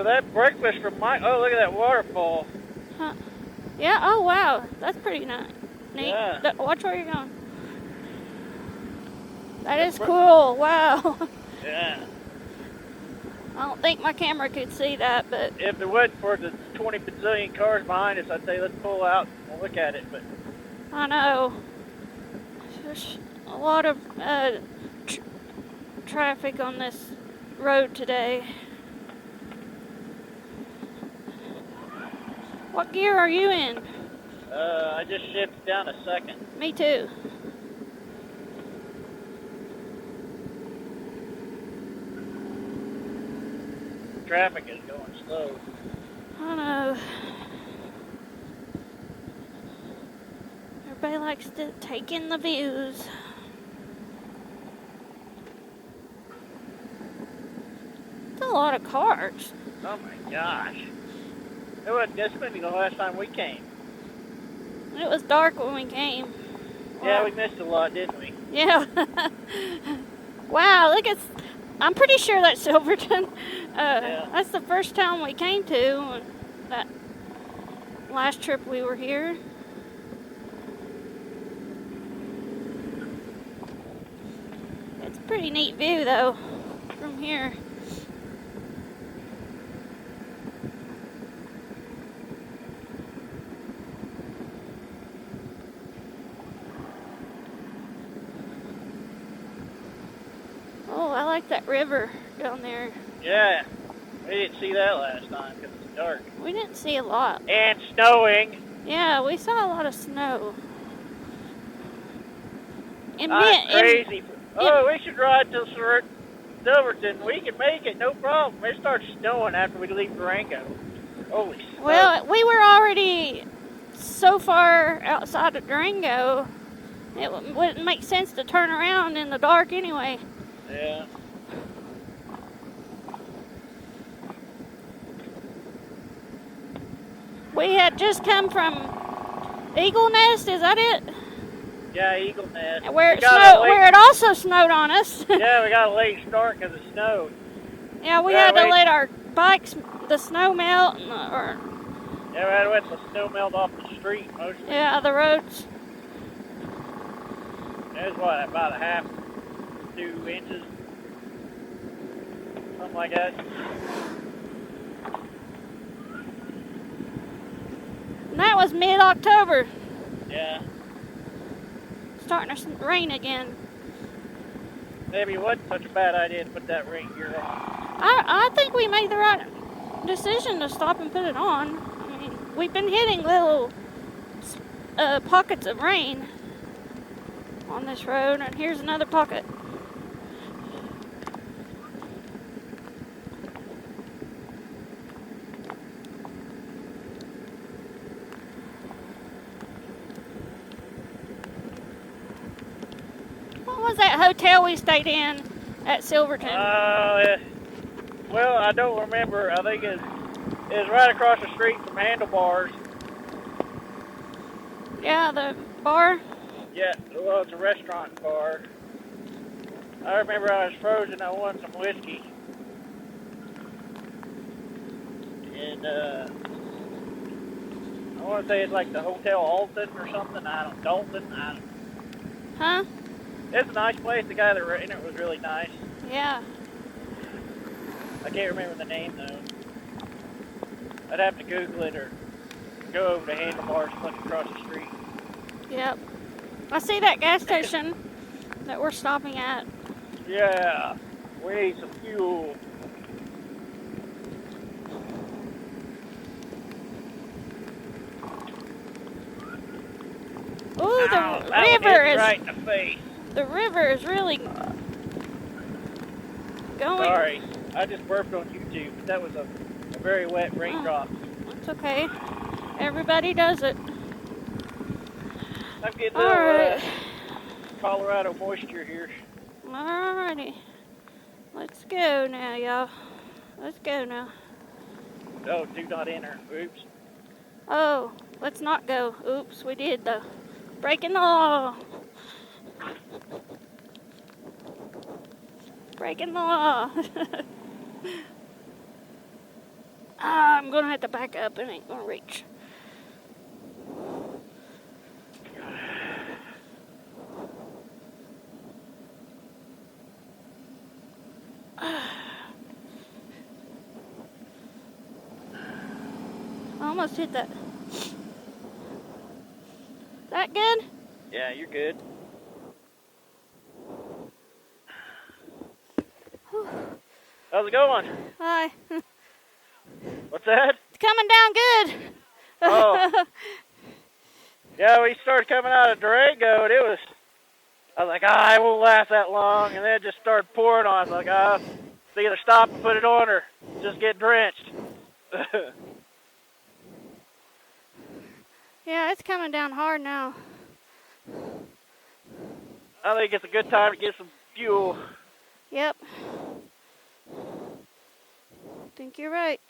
So that breakfast from Mike. Oh, look at that waterfall. Huh. Yeah, oh wow. That's pretty neat. Yeah. Watch where you're going. That is cool. Wow. Yeah. I don't think my camera could see that, but If it wasn't for the 20 bazillion cars behind us, I'd say let's pull out and look at it. But I know there's a lot of traffic on this road today. What gear are you in? I just shifted down a second. Me too. Traffic is going slow. I know. Everybody likes to take in the views. It's a lot of cars. Oh my gosh. It wasn't this many the last time we came. It was dark when we came. Yeah, we missed a lot, didn't we? Yeah. Wow, look at... I'm pretty sure that's Silverton. Yeah. That's the first town we came to. That last trip we were here. It's a pretty neat view, though, from here. Oh, I like that river down there. Yeah. We didn't see that last time because it's dark. We didn't see a lot. And snowing. Yeah, we saw a lot of snow. That's crazy. We should ride to Silverton. We can make it, no problem. It starts snowing after we leave Durango. Holy snow. Well, we were already so far outside of Durango, it wouldn't make sense to turn around in the dark anyway. Yeah. We had just come from Eagle Nest, is that it? Yeah, Eagle Nest. Where it also snowed on us. Yeah, we got a late start because it snowed. Yeah, we had to let our bikes, the snow melt. Yeah, we had to let the snow melt off the street mostly. Yeah, the roads. It was what, about a half, 2 inches? Something like that. And that was mid-October. Yeah. Starting to rain again. Maybe it wasn't such a bad idea to put that rain gear on. I think we made the right decision to stop and put it on. I mean, we've been hitting little pockets of rain on this road, and here's another pocket. What was that hotel we stayed in at Silverton? Well, I don't remember. I think it was right across the street from Handlebars. Yeah, the bar. Yeah, well, it's a restaurant bar. I remember I was frozen. I wanted some whiskey. And I want to say it's like the Hotel Alton or something. Dalton. Huh? It's a nice place. The guy that ran it was really nice. Yeah. I can't remember the name though. I'd have to Google it or go over to Handlebars and look across the street. Yep. I see that gas station that we're stopping at. Yeah, we need some fuel. Ooh, the river is right in the face. The river is really going. Sorry, I just burped on YouTube. That was a very wet raindrop. That's okay. Everybody does it. I'm getting the Colorado moisture here. Alrighty. Let's go now, y'all. Let's go now. Oh, do not enter. Oops. Oh, let's not go. Oops, we did though. Breaking the law. Breaking the law. I'm gonna have to back up. It ain't gonna reach. I almost hit that. That good? Yeah, you're good. How's it going? Hi. What's that? It's coming down good. Oh. Yeah, we started coming out of Durango, and I was like, I won't last that long, and then it just started pouring on. I was like, it's either stop and put it on or just get drenched. Yeah, it's coming down hard now. I think it's a good time to get some fuel. Yep. Think you're right.